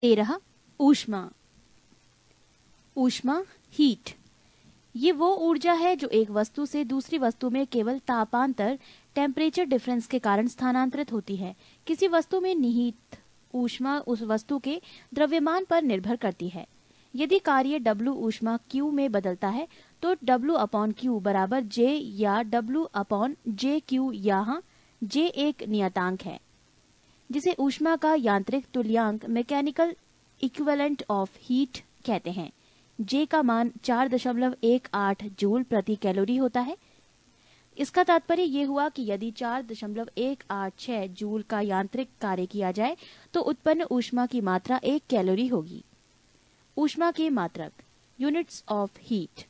13 ऊष्मा। ऊष्मा हीट ये वो ऊर्जा है जो एक वस्तु से दूसरी वस्तु में केवल तापांतर टेम्परेचर डिफरेंस के कारण स्थानांतरित होती है। किसी वस्तु में निहित ऊष्मा उस वस्तु के द्रव्यमान पर निर्भर करती है। यदि कार्य W ऊष्मा Q में बदलता है तो W/Q बराबर J या W/JQ, यहाँ J एक नियतांक है जिसे ऊष्मा का यांत्रिक तुल्यांक मैकेनिकल इक्विवेलेंट ऑफ हीट कहते हैं। J का मान 4.18 जूल प्रति कैलोरी होता है। इसका तात्पर्य ये हुआ कि यदि 4.186 जूल का यांत्रिक कार्य किया जाए तो उत्पन्न ऊष्मा की मात्रा 1 कैलोरी होगी। ऊष्मा के मात्रक यूनिट्स ऑफ हीट।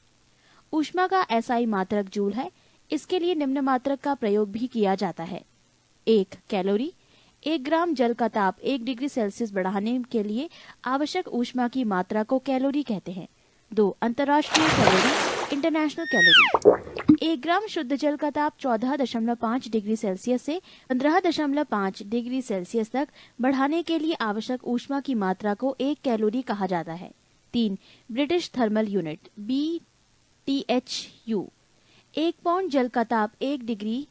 ऊष्मा का SI मात्रक जूल है। इसके लिए निम्न मात्रक का प्रयोग भी किया जाता है। 1 कैलोरी। 1 ग्राम जल का ताप 1 डिग्री सेल्सियस बढ़ाने के लिए आवश्यक ऊष्मा की मात्रा को कैलोरी कहते हैं। 2 अंतर्राष्ट्रीय कैलोरी, इंटरनेशनल कैलोरी। 1 ग्राम शुद्ध जल का ताप 14.5 डिग्री सेल्सियस से 15.5 डिग्री सेल्सियस तक बढ़ाने के लिए आवश्यक ऊष्मा की मात्रा को 1 कैलोरी कहा जाता है। 3 British thermal unit BTHU। 1 pound जल का ताप 1 डिग्री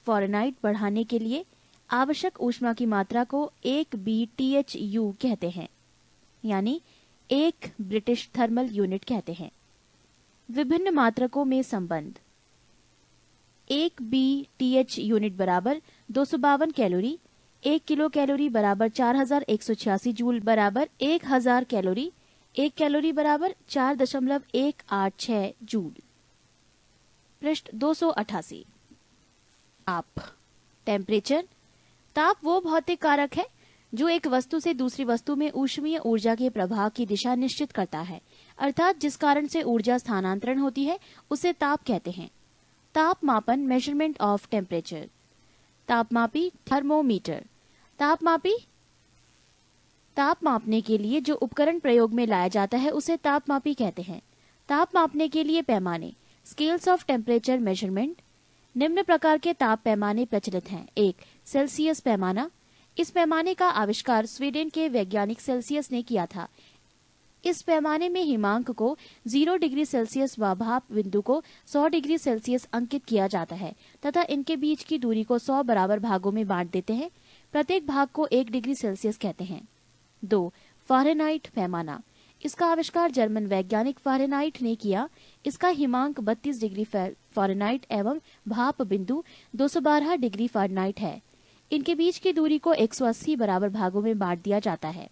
फ़ारेनहाइट बढ़ाने के लिए आवश्यक ऊष्मा की मात्रा को 1 BTHU कहते हैं, यानी 1 ब्रिटिश थर्मल यूनिट कहते हैं। विभिन्न मात्रकों में संबंध। 1 BTH यूनिट बराबर 252 कैलोरी। 1 किलो कैलोरी बराबर 4186 जूल बराबर 1000 कैलोरी। 1 कैलोरी बराबर 4.186 जूल। पृष्ठ 288। ताप टेम्परेचर। ताप वो भौतिक कारक है जो एक वस्तु से दूसरी वस्तु में ऊष्मीय ऊर्जा के प्रवाह की दिशा निश्चित करता है, अर्थात जिस कारण से ऊर्जा स्थानांतरण होती है उसे ताप कहते हैं। ताप मापन मेजरमेंट ऑफ टेम्परेचर। तापमापी थर्मोमीटर। तापमापी ताप मापने के लिए जो उपकरण प्रयोग में लाया जाता है उसे तापमापी कहते हैं। ताप मापने के लिए पैमाने स्केल्स ऑफ टेम्परेचर मेजरमेंट। निम्न प्रकार के ताप पैमाने प्रचलित हैं। 1 सेल्सियस पैमाना। इस पैमाने का आविष्कार स्वीडन के वैज्ञानिक सेल्सियस ने किया था। इस पैमाने में हिमांक को 0 डिग्री सेल्सियस व भाप बिंदु को 100 डिग्री सेल्सियस अंकित किया जाता है तथा इनके बीच की दूरी को 100 बराबर भागों में बांट देते हैं। प्रत्येक भाग को 1 डिग्री सेल्सियस कहते हैं। 2 फ़ारेनहाइट पैमाना। इसका आविष्कार जर्मन वैज्ञानिक फ़ारेनहाइट ने किया। इसका हिमांक 32 डिग्री फ़ारेनहाइट एवं भाप बिंदु 212 डिग्री फ़ारेनहाइट है। इनके बीच की दूरी को 180 बराबर भागों में बांट दिया जाता है।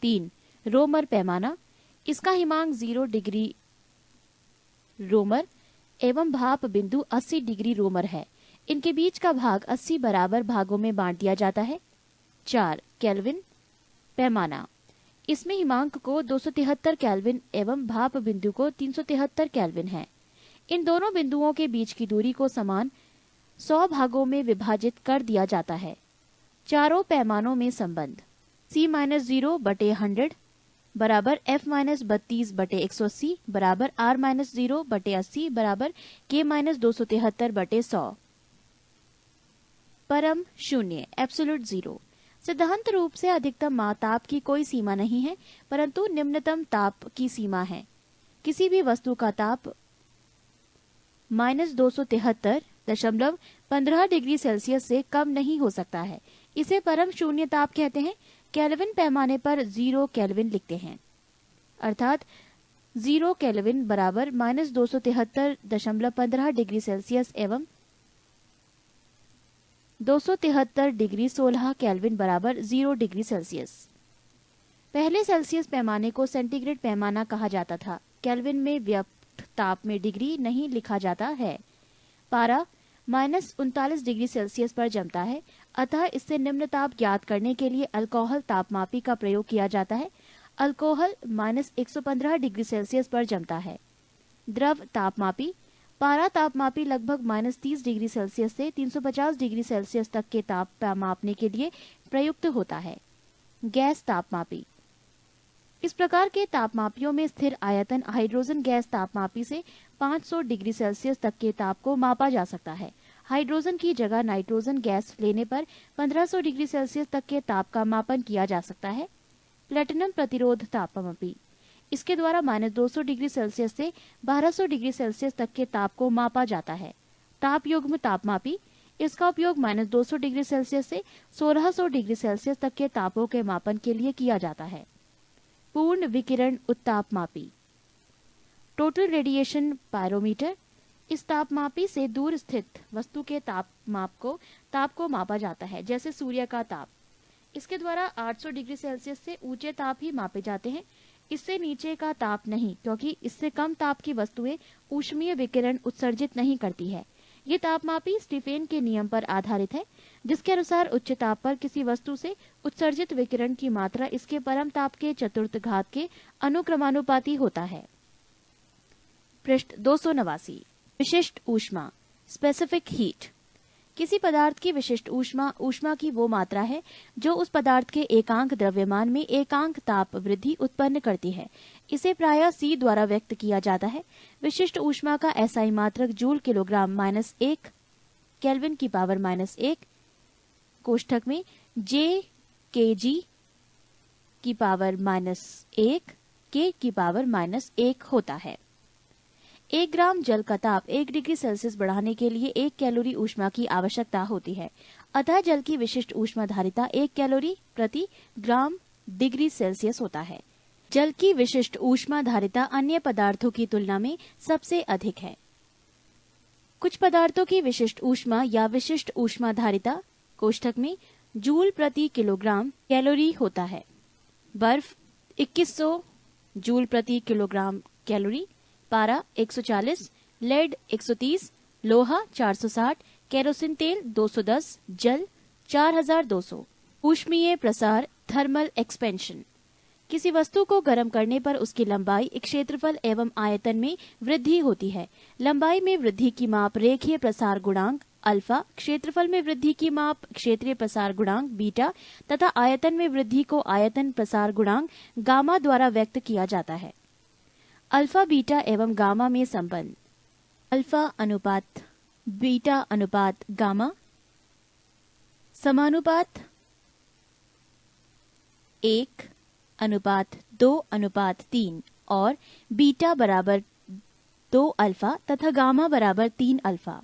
3 रोमर पैमाना। इसका हिमांक 0 डिग्री रोमर एवं भाप बिंदु 80 डिग्री रोमर है। इनके बीच का भाग 80 बराबर भागों में बांट दिया जाता है। 4 केल्विन पैमाना। इसमें हिमांक को 273 केल्विन एवं भाप बिंदु को 373 केल्विन है। इन दोनों बिंदुओं के बीच की दूरी को समान 100 भागों में विभाजित कर दिया जाता है। चारों पैमानों में संबंध। C-0/100 बराबर F-32/180 बराबर R-0/80 बराबर K-273/100। परम शून्य एब्सोल्यूट जीरो। सिद्धांत रूप से अधिकतम ताप की कोई सीमा नहीं है, परंतु निम्नतम ताप की सीमा है। किसी भी वस्तु का ताप -273.15 डिग्री सेल्सियस से कम नहीं हो सकता है। इसे परम शून्य ताप कहते हैं। केल्विन पैमाने पर 0 केल्विन लिखते हैं, अर्थात 0 केल्विन बराबर -273.15 डिग्री सेल्सियस एवं 273 डिग्री 16 केल्विन बराबर 0 डिग्री सेल्सियस। पहले सेल्सियस पैमाने को सेंटीग्रेड पैमाना कहा जाता था। केल्विन में व्यक्त ताप में डिग्री नहीं लिखा जाता है। पारा -39 डिग्री सेल्सियस पर जमता है, अतः इससे निम्न ताप ज्ञात करने के लिए अल्कोहल तापमापी का प्रयोग किया जाता है। अल्कोहल -115 डिग्री सेल्सियस पर जमता है। द्रव तापमापी। पारा तापमापी लगभग -30 डिग्री सेल्सियस से 350 डिग्री सेल्सियस तक के ताप मापने के लिए प्रयुक्त होता है। गैस तापमापी। इस प्रकार के तापमापियों में स्थिर आयतन हाइड्रोजन गैस तापमापी से 500 डिग्री सेल्सियस तक के ताप को मापा जा सकता है। हाइड्रोजन की जगह नाइट्रोजन गैस लेने पर 1500 डिग्री सेल्सियस तक के ताप का मापन किया जा सकता है। प्लेटिनम प्रतिरोध तापमापी, इसके द्वारा -200 डिग्री सेल्सियस से 1200 डिग्री सेल्सियस तक के ताप को मापा जाता है। ताप युग्म तापमापी, इसका उपयोग -200 डिग्री सेल्सियस से 1600 डिग्री सेल्सियस तक के तापों के मापन के लिए किया जाता है। पूर्ण विकिरण उत्तापमापी, टोटल रेडिएशन पायरोमीटर, इस तापमापी से दूर स्थित वस्तु के ताप को मापा जाता है, जैसे सूर्य का ताप। इसके द्वारा 800 डिग्री सेल्सियस से ऊंचे ताप ही मापे जाते हैं, इससे नीचे का ताप नहीं, क्योंकि इससे कम ताप की वस्तुएं ऊष्मीय विकिरण उत्सर्जित नहीं करती है। ये तापमापी स्टीफेन के नियम पर आधारित है, जिसके अनुसार उच्च ताप पर किसी वस्तु से उत्सर्जित विकिरण की मात्रा इसके परम ताप के चतुर्थ घात के अनुक्रमानुपाती होता है। पृष्ठ 289, विशिष्ट ऊष्मा, स्पेसिफिक हीट। किसी पदार्थ की विशिष्ट ऊष्मा ऊष्मा की वो मात्रा है जो उस पदार्थ के एकांक द्रव्यमान में एकांक ताप वृद्धि उत्पन्न करती है। इसे प्रायः C द्वारा व्यक्त किया जाता है। विशिष्ट ऊष्मा का SI मात्रक जूल किलोग्राम -1 केल्विन की पावर -1 कोष्ठक में J kg की पावर -1 K की पावर -1 होता है। 1 ग्राम जल का ताप 1 डिग्री सेल्सियस बढ़ाने के लिए 1 कैलोरी ऊष्मा की आवश्यकता होती है। अतः जल की विशिष्ट ऊष्मा धारिता 1 कैलोरी प्रति ग्राम डिग्री सेल्सियस होता है। जल की विशिष्ट ऊष्मा धारिता अन्य पदार्थों की तुलना में सबसे अधिक है। कुछ पदार्थों की विशिष्ट ऊष्मा या विशिष्ट ऊष्मा धारिता कोष्ठक में जूल प्रति किलोग्राम कैलोरी होता है। बर्फ 2100 जूल प्रति किलोग्राम कैलोरी, पारा 140, लेड 130, लोहा 460, केरोसिन तेल 210, जल 4200। ऊष्मीय प्रसार, थर्मल एक्सपेंशन, किसी वस्तु को गर्म करने पर उसकी लंबाई, क्षेत्रफल एवं आयतन में वृद्धि होती है। लंबाई में वृद्धि की माप रेखीय प्रसार गुणांक अल्फा, क्षेत्रफल में वृद्धि की माप क्षेत्रीय प्रसार गुणांक बीटा तथा आयतन में वृद्धि को आयतन प्रसार गुणांक गामा द्वारा व्यक्त किया जाता है। अल्फा, बीटा एवं गामा में संबंध, अल्फा अनुपात बीटा अनुपात गामा समानुपात 1:2:3 और बीटा बराबर 2 अल्फा तथा गामा बराबर 3 अल्फा।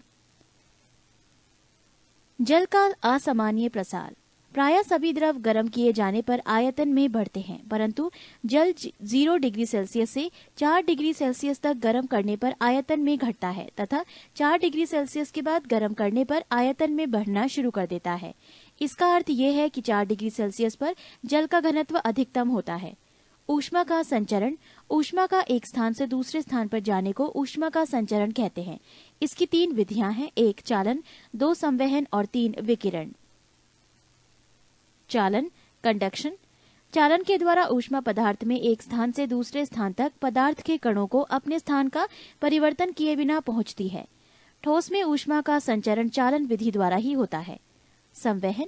जल का असामान्य प्रसार, प्रायः सभी द्रव गर्म किए जाने पर आयतन में बढ़ते हैं, परंतु जल 0 डिग्री सेल्सियस से 4 डिग्री सेल्सियस तक गर्म करने पर आयतन में घटता है तथा 4 डिग्री सेल्सियस के बाद गर्म करने पर आयतन में बढ़ना शुरू कर देता है। इसका अर्थ यह है कि 4 डिग्री सेल्सियस पर जल का घनत्व अधिकतम होता है। ऊष्मा का संचरण, ऊष्मा का एक स्थान से दूसरे स्थान पर जाने को ऊष्मा का संचरण कहते हैं। इसकी 3 विधियां हैं, 1 चालन, 2 संवहन और 3 विकिरण। चालन, कंडक्शन, चालन के द्वारा ऊष्मा पदार्थ में एक स्थान से दूसरे स्थान तक पदार्थ के कणों को अपने स्थान का परिवर्तन किए बिना पहुंचती है। ठोस में ऊष्मा का संचरण चालन विधि द्वारा ही होता है। संवहन,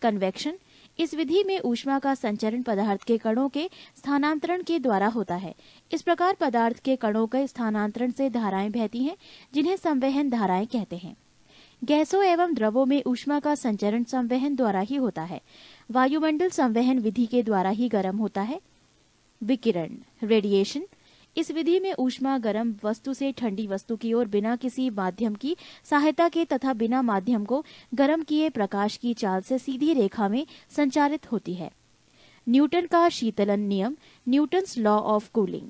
कन्वेक्शन, इस विधि में ऊष्मा का संचरण पदार्थ के कणों के स्थानांतरण के द्वारा होता है। इस प्रकार पदार्थ के कणों के स्थानांतरण से धाराएं बहती हैं, जिन्हें संवहन धाराएं कहते हैं। गैसों एवं द्रवों में ऊष्मा का संचरण संवहन द्वारा ही होता है। वायुमंडल संवहन विधि के द्वारा ही गर्म होता है। विकिरण, रेडिएशन, इस विधि में ऊष्मा गर्म वस्तु से ठंडी वस्तु की ओर बिना किसी माध्यम की सहायता के तथा बिना माध्यम को गर्म किए प्रकाश की चाल से सीधी रेखा में संचारित होती है। न्यूटन का शीतलन नियम, न्यूटन्स लॉ ऑफ कूलिंग,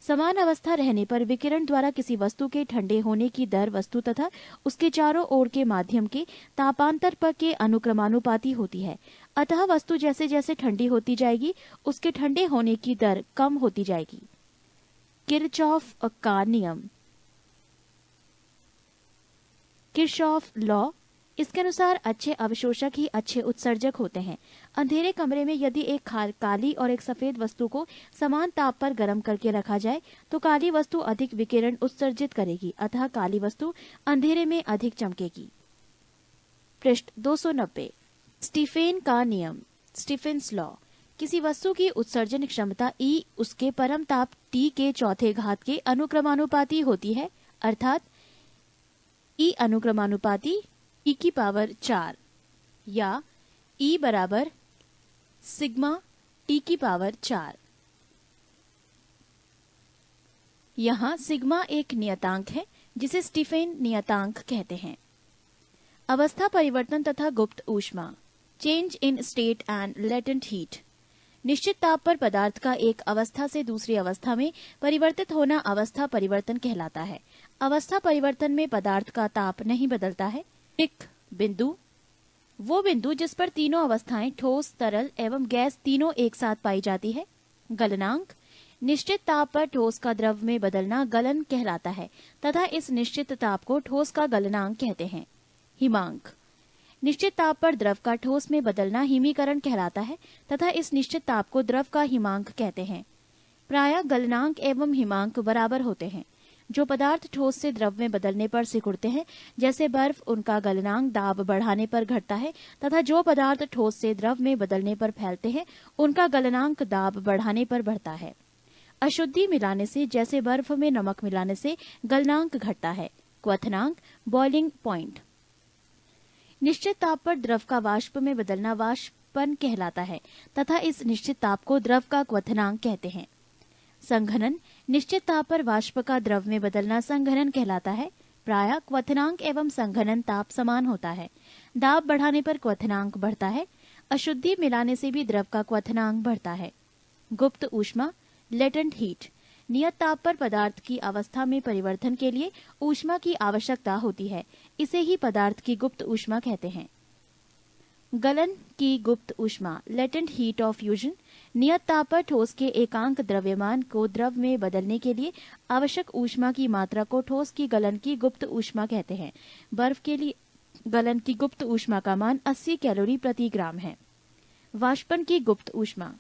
समान अवस्था रहने पर विकिरण द्वारा किसी वस्तु के ठंडे होने की दर वस्तु तथा उसके चारों ओर के माध्यम के तापांतर पर के अनुक्रमानुपाती होती है। अतः वस्तु जैसे जैसे ठंडी होती जाएगी उसके ठंडे होने की दर कम होती जाएगी। किरचॉफ का नियम, किरचॉफ लॉ, इसके अनुसार अच्छे अवशोषक ही अच्छे उत्सर्जक होते हैं। अंधेरे कमरे में यदि एक काली और एक सफेद वस्तु को समान ताप पर गर्म करके रखा जाए तो काली वस्तु अधिक विकिरण उत्सर्जित करेगी, अतः काली वस्तु अंधेरे में अधिक चमकेगी। पृष्ठ 290, स्टीफेन का नियम, स्टीफेन्स लॉ, किसी वस्तु की उत्सर्जन क्षमता E उसके परम ताप T के चौथे घात के अनुक्रमानुपाती होती है, अर्थात E अनुक्रमानुपाती e की पावर 4 या E बराबर सिग्मा t की पावर 4। यहाँ सिग्मा एक नियतांक है जिसे स्टीफेन नियतांक कहते हैं। अवस्था परिवर्तन तथा गुप्त ऊष्मा, change in state and latent heat. निश्चित ताप पर पदार्थ का एक अवस्था से दूसरी अवस्था में परिवर्तित होना अवस्था परिवर्तन कहलाता है। अवस्था परिवर्तन में पदार्थ का ताप नहीं बदलता है। टिक बिंदु, वो बिंदु जिस पर तीनों अवस्थाएं ठोस, तरल एवं गैस तीनों एक साथ पाई जाती है। गलनांक, निश्चित ताप पर ठोस का द्रव में बदलना गलन कहलाता है तथा इस निश्चित ताप को ठोस का गलनांक कहते हैं। हिमांक, निश्चित ताप पर द्रव का ठोस में बदलना हिमीकरण कहलाता है तथा इस निश्चित ताप को द्रव का हिमांक कहते हैं। प्रायः गलनांक एवं हिमांक बराबर होते हैं। जो पदार्थ ठोस से द्रव में बदलने पर सिकुड़ते हैं, जैसे बर्फ, उनका गलनांक दाब बढ़ाने पर घटता है तथा जो पदार्थ ठोस से द्रव में बदलने पर फैलते हैं, उनका गलनांक दाब बढ़ाने पर बढ़ता है। अशुद्धि मिलाने से, जैसे बर्फ में नमक मिलाने से, गलनांक घटता है। क्वथनांक, बॉइलिंग पॉइंट। निश्चित ताप पर द्रव का वाष्प में बदलना वाष्पन कहलाता है तथा इस निश्चित ताप को द्रव का क्वथनांक कहते हैं। संघनन, निश्चित ताप पर वाष्प का द्रव में बदलना संघनन कहलाता है। प्रायः क्वथनांक एवं संघनन ताप समान होता है। दाब बढ़ाने पर क्वथनांक बढ़ता है। अशुद्धि मिलाने से भी द्रव का क्वथनांक बढ़ता है। गुप्त ऊष्मा, लेटेंट हीट। नियत ताप पर पदार्थ की अवस्था में परिवर्तन के लिए ऊष्मा की आवश्यकता होती है। इसे ही पदार्थ की गुप्त ऊष्मा कहते हैं। गलन की गुप्त ऊष्मा, लेटेंट हीट ऑफ फ्यूजन। नियत ताप पर ठोस के एकांक द्रव्यमान को द्रव में बदलने के लिए आवश्यक ऊष्मा की मात्रा को ठोस की गलन की गुप्त ऊष्मा कहते हैं। बर्फ के लिए गलन की गुप्त ऊष्मा का मान 80 कैलोरी प्रति ग्राम है। वाष्पन की गुप्त ऊष्मा,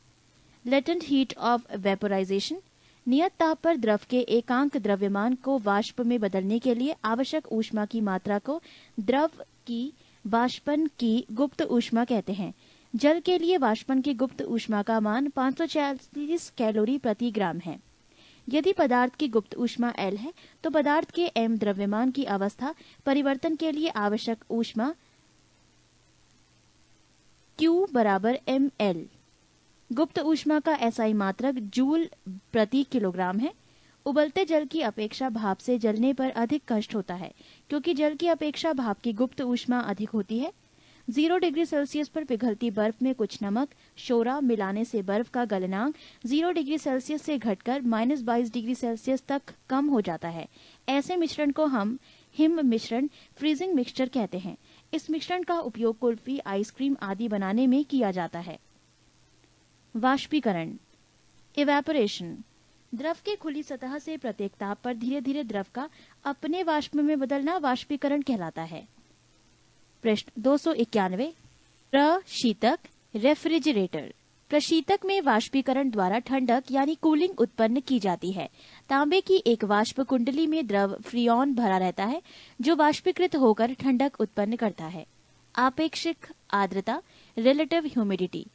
लेटेंट हीट ऑफ वेपोराइजेशन। नियत ताप पर द्रव के एकांक द्रव्यमान को वाष्प में बदलने के लिए आवश्यक ऊष्मा की मात्रा को द्रव की वाष्पन की गुप्त ऊष्मा कहते हैं। जल के लिए वाष्पन की गुप्त ऊष्मा का मान 540 कैलोरी प्रति ग्राम है। यदि पदार्थ की गुप्त ऊष्मा L है, तो पदार्थ के m द्रव्यमान की अवस्था परिवर्तन के लिए आवश्यक ऊष्मा Q बराबर mL। गुप्त ऊष्मा का SI मात्रक जूल प्रति किलोग्राम है। उबलते जल की अपेक्षा भाप से जलने पर अधिक कष्ट होता है, क्योंकि जल की अपेक्षा भाप की गुप्त ऊष्मा अधिक होती है। 0 डिग्री सेल्सियस पर पिघलती बर्फ में कुछ नमक, शोरा मिलाने से बर्फ का गलनांक 0 डिग्री सेल्सियस से घटकर -22 डिग्री सेल्सियस तक कम हो जाता है। ऐसे मिश्रण को हम हिम मिश्रण, फ्रीजिंग मिक्सचर कहते हैं। इस मिश्रण का उपयोग कुल्फी, आइसक्रीम आदि बनाने में किया जाता है। वाष्पीकरण, इवेपोरेशन। द्रव के खुली सतह से प्रत्येक ताप पर धीरे धीरे द्रव का अपने वाष्प में बदलना वाष्पीकरण कहलाता है। पृष्ठ 291। प्रशीतक, रेफ्रिजरेटर। प्रशीतक में वाष्पीकरण द्वारा ठंडक यानी कूलिंग उत्पन्न की जाती है। तांबे की एक वाष्प कुंडली में द्रव फ्रियोन भरा रहता है, जो वाष्पीकृत होकर ठंडक उत्पन्न करता है। आपेक्षिक आर्द्रता, रिलेटिव ह्यूमिडिटी।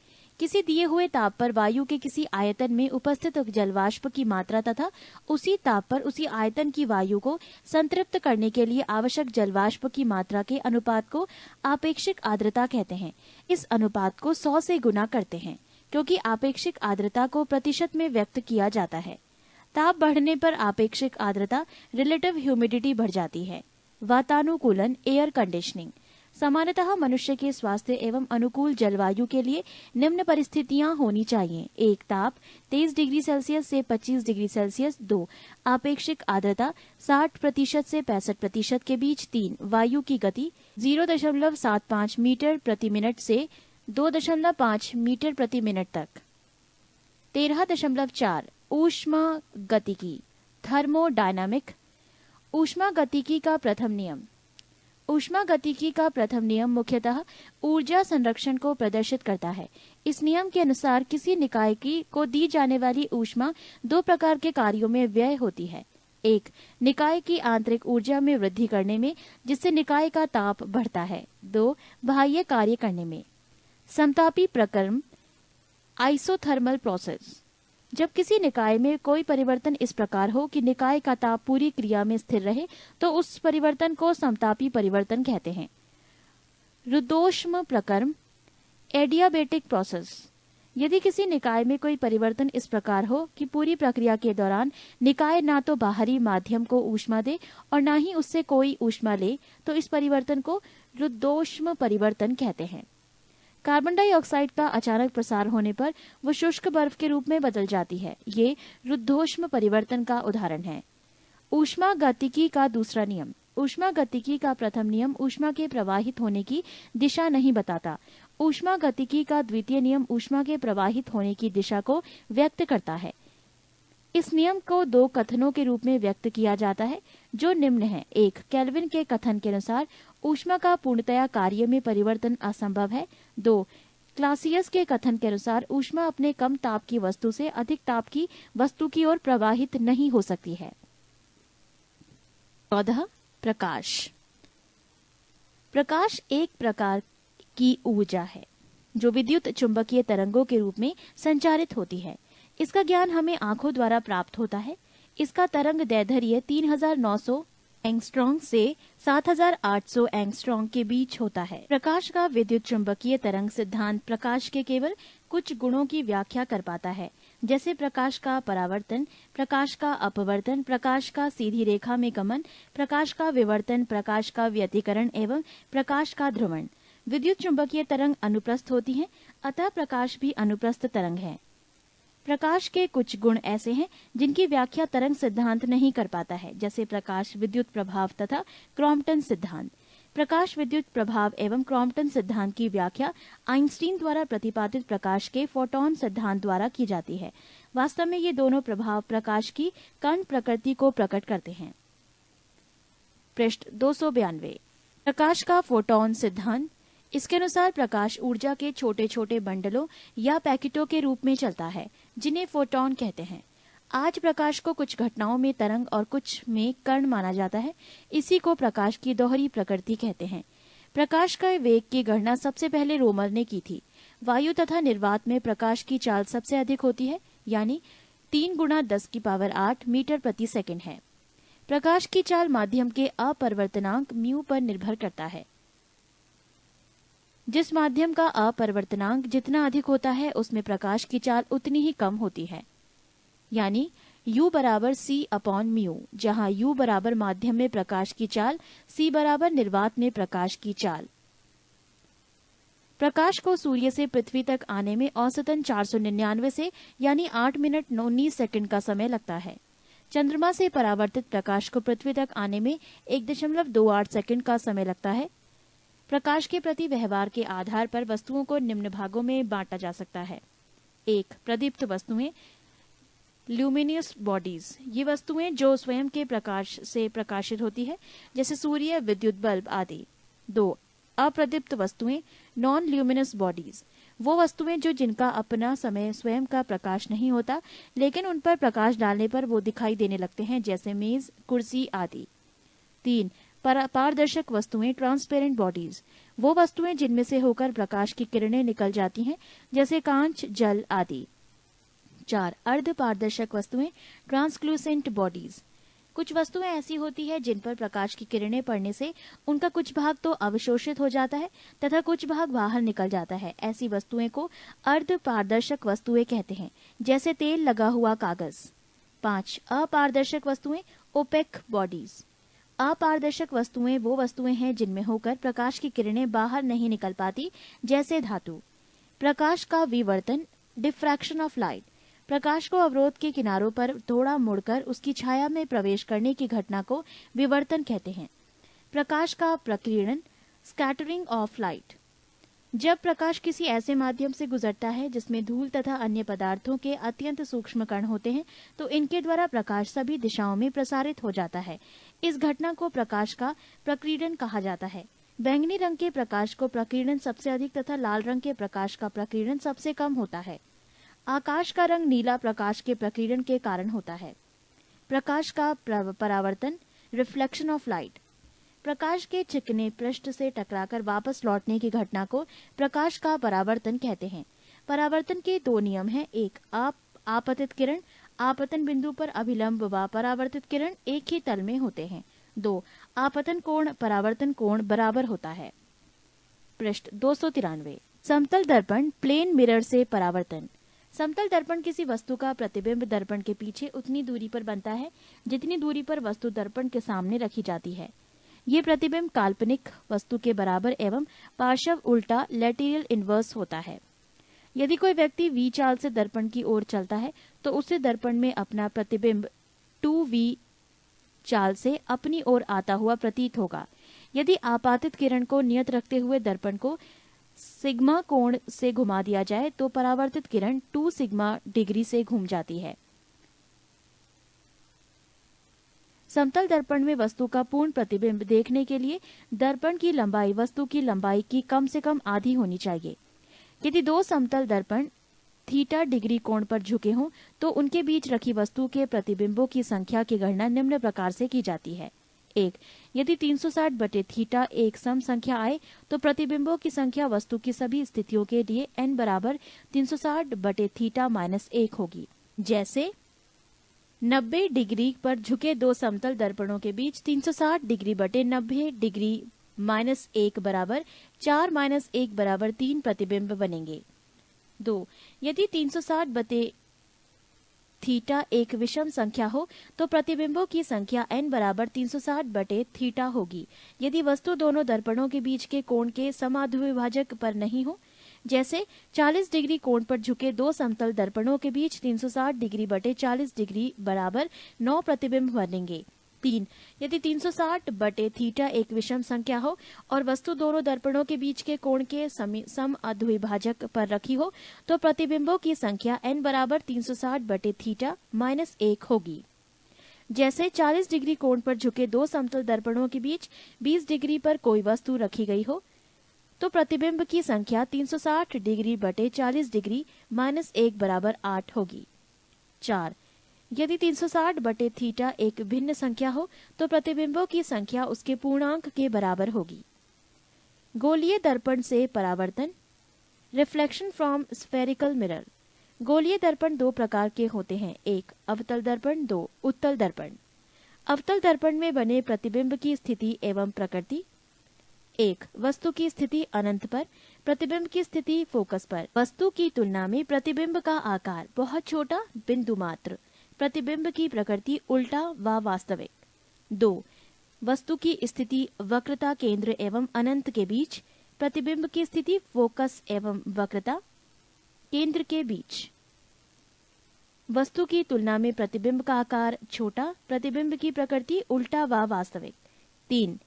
किसी दिए हुए ताप पर वायु के किसी आयतन में उपस्थित जलवाष्प की मात्रा तथा उसी ताप पर उसी आयतन की वायु को संतृप्त करने के लिए आवश्यक जलवाष्प की मात्रा के अनुपात को आपेक्षिक आर्द्रता कहते हैं। इस अनुपात को 100 से गुना करते हैं, क्योंकि आपेक्षिक आर्द्रता को प्रतिशत में व्यक्त किया जाता है। ताप बढ़ने पर आपेक्षिक आर्द्रता, रिलेटिव ह्यूमिडिटी बढ़ जाती है। वातानुकूलन, एयर कंडीशनिंग। सामान्यतः मनुष्य के स्वास्थ्य एवं अनुकूल जलवायु के लिए निम्न परिस्थितियां होनी चाहिए। 1 ताप 23 डिग्री सेल्सियस से 25 डिग्री सेल्सियस। 2 आपेक्षिक आर्द्रता 60% से 65% के बीच। 3 वायु की गति 0.75 मीटर प्रति मिनट से 2.5 मीटर प्रति मिनट तक। 13.4 ऊष्मा गतिकी, थर्मोडायनामिक। ऊष्मा गतिकी का प्रथम नियम। ऊष्मा गतिकी का प्रथम नियम मुख्यतः ऊर्जा संरक्षण को प्रदर्शित करता है। इस नियम के अनुसार किसी निकाय को दी जाने वाली ऊष्मा 2 प्रकार के कार्यों में व्यय होती है। 1 निकाय की आंतरिक ऊर्जा में वृद्धि करने में, जिससे निकाय का ताप बढ़ता है। 2 बाह्य कार्य करने में। समतापी प्रक्रम, आइसोथर्मल प्रोसेस। जब किसी निकाय में कोई परिवर्तन इस प्रकार हो कि निकाय का ताप पूरी क्रिया में स्थिर रहे तो उस परिवर्तन को समतापी परिवर्तन कहते हैं। रुद्धोष्म प्रक्रम, एडियाबेटिक प्रोसेस। यदि किसी निकाय में कोई परिवर्तन इस प्रकार हो कि पूरी प्रक्रिया के दौरान निकाय ना तो बाहरी माध्यम को ऊष्मा दे और ना ही उससे कोई ऊष्मा ले, तो इस परिवर्तन को रुद्धोष्म परिवर्तन कहते हैं। कार्बन डाइऑक्साइड का अचानक प्रसार होने पर वो शुष्क बर्फ के रूप में बदल जाती है। ये रुद्धोष्म परिवर्तन का उदाहरण है। ऊष्मा गतिकी का दूसरा नियम। ऊष्मा गतिकी का प्रथम नियम ऊष्मा के प्रवाहित होने की दिशा नहीं बताता। ऊष्मा गतिकी का द्वितीय नियम ऊष्मा के प्रवाहित होने की दिशा को व्यक्त करता है। इस नियम को दो कथनों के रूप में व्यक्त किया जाता है जो निम्न है। एक, केल्विन के कथन के अनुसार ऊष्मा का पूर्णतया कार्य में परिवर्तन असंभव है। दो, क्लासियस के कथन के अनुसार ऊष्मा अपने कम ताप की वस्तु से अधिक ताप की वस्तु की ओर प्रवाहित नहीं हो सकती है। 14, प्रकाश। प्रकाश एक प्रकार की ऊर्जा है जो विद्युत चुंबकीय तरंगों के रूप में संचारित होती है। इसका ज्ञान हमें आंखों द्वारा प्राप्त होता है। इसका तरंग दैर्ध्य 3900 एंगस्ट्रॉम से 7800 एंगस्ट्रॉम के बीच होता है। प्रकाश का विद्युत चुंबकीय तरंग सिद्धांत प्रकाश के केवल कुछ गुणों की व्याख्या कर पाता है, जैसे प्रकाश का परावर्तन, प्रकाश का अपवर्तन, प्रकाश का सीधी रेखा में गमन, प्रकाश का विवर्तन, प्रकाश का व्यतिकरण एवं प्रकाश का ध्रुवण। विद्युत चुंबकीय तरंग अनुप्रस्थ होती हैं, अतः प्रकाश भी अनुप्रस्थ तरंग है। प्रकाश के कुछ गुण ऐसे हैं जिनकी व्याख्या तरंग सिद्धांत नहीं कर पाता है, जैसे प्रकाश विद्युत प्रभाव तथा क्रॉम्पटन सिद्धांत। प्रकाश विद्युत प्रभाव एवं क्रॉम्पटन सिद्धांत की व्याख्या आइंस्टीन द्वारा प्रतिपादित प्रकाश के फोटॉन सिद्धांत द्वारा की जाती है। वास्तव में ये दोनों प्रभाव प्रकाश की कण प्रकृति को प्रकट करते हैं। पृष्ठ 292। प्रकाश का फोटॉन सिद्धांत। इसके अनुसार प्रकाश ऊर्जा के छोटे छोटे बंडलों या पैकेटों के रूप में चलता है, जिन्हें फोटॉन कहते हैं। आज प्रकाश को कुछ घटनाओं में तरंग और कुछ में कण माना जाता है। इसी को प्रकाश की दोहरी प्रकृति कहते हैं। प्रकाश का वेग की गणना सबसे पहले रोमर ने की थी। वायु तथा निर्वात में प्रकाश की चाल सबसे अधिक होती है, यानी 3 × 10⁸ मीटर प्रति सेकंड है। प्रकाश की चाल माध्यम के अपरिवर्तनांक म्यू पर निर्भर करता है। जिस माध्यम का अपरिवर्तनांक जितना अधिक होता है उसमें प्रकाश की चाल उतनी ही कम होती है, यानी U = C/μ, जहां U = माध्यम में प्रकाश की चाल, C = निर्वात में प्रकाश की चाल। प्रकाश को सूर्य से पृथ्वी तक आने में औसतन 499 से यानी 8 मिनट 19 सेकंड का समय लगता है। चंद्रमा से परावर्तित प्रकाश को पृथ्वी तक आने में 1.28 सेकंड का समय लगता है। प्रकाश के प्रति व्यवहार के आधार पर वस्तुओं को निम्न भागों में बांटा जा सकता है। 1. प्रदीप्त वस्तुएं, ल्यूमिनियस बॉडीज। ये वस्तुएं जो स्वयं के प्रकाश से प्रकाशित होती है, जैसे सूर्य, विद्युत बल्ब आदि। 2. अप्रदीप्त वस्तुएं, नॉन ल्यूमिनस बॉडीज। वो वस्तुएं जो जिनका अपना समय स्वयं का प्रकाश नहीं होता, लेकिन उन पर प्रकाश डालने पर वो दिखाई देने लगते हैं, जैसे मेज, कुर्सी आदि। 3. पारदर्शक वस्तुएं, ट्रांसपेरेंट बॉडीज। वो वस्तुएं जिनमें से होकर प्रकाश की किरणें निकल जाती हैं, जैसे कांच, जल आदि। 4. अर्ध पारदर्शक वस्तुएं, ट्रांसक्लूसेंट बॉडीज। कुछ वस्तुएं ऐसी होती है जिन पर प्रकाश की किरणें पड़ने से उनका कुछ भाग तो अवशोषित हो जाता है तथा कुछ भाग बाहर निकल जाता है। ऐसी वस्तुएं को अर्ध पारदर्शक वस्तुएं कहते हैं, जैसे तेल लगा हुआ कागज। 5. अपारदर्शक वस्तुएं, ओपेक बॉडीज। अपारदर्शक वस्तुएं वो वस्तुएं हैं जिनमें होकर प्रकाश की किरणें बाहर नहीं निकल पाती, जैसे धातु। प्रकाश का विवर्तन, डिफ्रैक्शन ऑफ लाइट। प्रकाश को अवरोध के किनारों पर थोड़ा मुड़कर उसकी छाया में प्रवेश करने की घटना को विवर्तन कहते हैं। प्रकाश का प्रकीर्णन, स्कैटरिंग ऑफ लाइट। जब प्रकाश किसी ऐसे माध्यम से गुजरता है जिसमें धूल तथा अन्य पदार्थों के अत्यंत सूक्ष्म कण होते हैं, तो इनके द्वारा प्रकाश सभी दिशाओं में प्रसारित हो जाता है। इस घटना को प्रकाश का प्रकीर्णन कहा जाता है। बैंगनी रंग के प्रकाश को प्रकीर्णन सबसे अधिक तथा लाल रंग के प्रकाश का प्रकीर्णन सबसे कम होता है। आकाश का रंग नीला प्रकाश के प्रकीर्णन के कारण होता है। प्रकाश का परावर्तन, रिफ्लेक्शन ऑफ लाइट। प्रकाश के चिकने पृष्ठ से टकराकर वापस लौटने की घटना को प्रकाश का परावर्तन कहते हैं। परावर्तन के 2 नियम हैं। 1. आपतित किरण आपतन बिंदु पर अभिलंब व परावर्तित किरण एक ही तल में होते हैं। 2. आपतन कोण परावर्तन कोण बराबर होता है। पृष्ठ 293। समतल दर्पण प्लेन मिरर से परावर्तन। समतल दर्पण किसी वस्तु का प्रतिबिंब दर्पण के पीछे उतनी दूरी पर बनता है जितनी दूरी पर वस्तु दर्पण के सामने रखी जाती है। ये प्रतिबिंब काल्पनिक वस्तु के बराबर एवं पार्श्व उल्टा लैटेरियल इनवर्स होता है। यदि कोई व्यक्ति v चाल से दर्पण की ओर चलता है तो उसे दर्पण में अपना प्रतिबिंब 2v चाल से अपनी ओर आता हुआ प्रतीत होगा। यदि आपातित किरण को नियत रखते हुए दर्पण को सिग्मा कोण से घुमा दिया जाए तो परावर्तित किरण 2 सिग्मा डिग्री से घूम जाती है। समतल दर्पण में वस्तु का पूर्ण प्रतिबिंब देखने के लिए दर्पण की लंबाई वस्तु की लंबाई की कम से कम आधी होनी चाहिए। यदि 2 समतल दर्पण थीटा डिग्री कोण पर झुके हों तो उनके बीच रखी वस्तु के प्रतिबिंबों की संख्या की गणना निम्न प्रकार से की जाती है। 1. यदि 360 बटे थीटा एक सम संख्या आए तो प्रतिबिंबों की संख्या वस्तु की सभी स्थितियों के लिए n बराबर 360 बटे थीटा माइनस 1 होगी। जैसे 90 डिग्री पर झुके 2 समतल दर्पणों के बीच 360 डिग्री बटे 90 डिग्री माइनस 1 बराबर 4 माइनस 1 बराबर 3 प्रतिबिंब बनेंगे। 2. यदि 360 बटे थीटा एक विषम संख्या हो तो प्रतिबिंबों की संख्या n बराबर 360 बटे थीटा होगी यदि वस्तु दोनों दर्पणों के बीच के कोण के समाद्विभाजक पर नहीं हो। जैसे 40 डिग्री कोण पर झुके 2 समतल दर्पणों के बीच 360 डिग्री बटे 40 डिग्री बराबर 9 प्रतिबिंब बनेंगे। 3. यदि 360 बटे थीटा एक विषम संख्या हो और वस्तु दोनों दर्पणों के बीच के कोण के समअद्विभाजक पर रखी हो तो प्रतिबिंबों की संख्या n बराबर 360 बटे थीटा माइनस 1 होगी। जैसे 40 डिग्री कोण पर झुके 2 समतल दर्पणों के बीच 20 डिग्री पर कोई वस्तु रखी गई हो तो प्रतिबिंब की संख्या 360 डिग्री बटे 40 डिग्री माइनस 1 बराबर 8 होगी। 4. यदि 360 बटे थीटा एक भिन्न संख्या हो तो प्रतिबिंबों की संख्या उसके पूर्णांक के बराबर होगी। गोलीय दर्पण से परावर्तन। Reflection from spherical mirror. गोलीय दर्पण 2 प्रकार के होते हैं। 1. अवतल दर्पण। 2. उत्तल दर्पण। अवतल दर्पण में बने प्रतिबिंब की स्थिति एवं प्रकृति। 1. वस्तु की स्थिति अनंत पर, प्रतिबिंब की स्थिति फोकस पर। वस्तु की तुलना में प्रतिबिंब का आकार बहुत छोटा बिंदु मात्र। प्रतिबिंब की प्रकृति उल्टा व वास्तविक। 2. वस्तु की स्थिति वक्रता केंद्र एवं अनंत के बीच, प्रतिबिंब की स्थिति फोकस एवं वक्रता केंद्र के बीच। वस्तु की तुलना में प्रतिबिंब का आकार छोटा, प्रतिबिंब की प्रकृति उल्टा व वास्तविक। 3.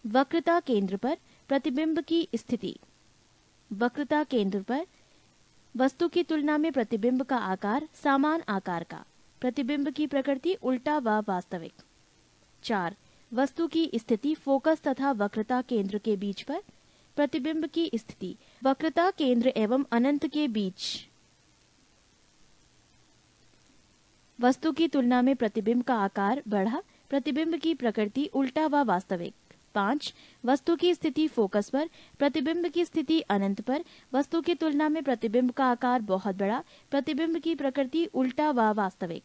वक्रता केंद्र पर, प्रतिबिंब की स्थिति वक्रता केंद्र पर, वस्तु की तुलना में प्रतिबिंब का आकार समान आकार का, प्रतिबिंब की प्रकृति उल्टा व वास्तविक। 4. वस्तु की स्थिति फोकस तथा वक्रता केंद्र के बीच पर, प्रतिबिंब की स्थिति वक्रता केंद्र एवं अनंत के बीच। वस्तु की तुलना में प्रतिबिंब का आकार बड़ा, प्रतिबिंब की प्रकृति उल्टा व वास्तविक। 5. वस्तु की स्थिति फोकस पर, प्रतिबिंब की स्थिति अनंत पर, वस्तु की तुलना में प्रतिबिंब का आकार बहुत बड़ा, प्रतिबिंब की प्रकृति उल्टा व वास्तविक।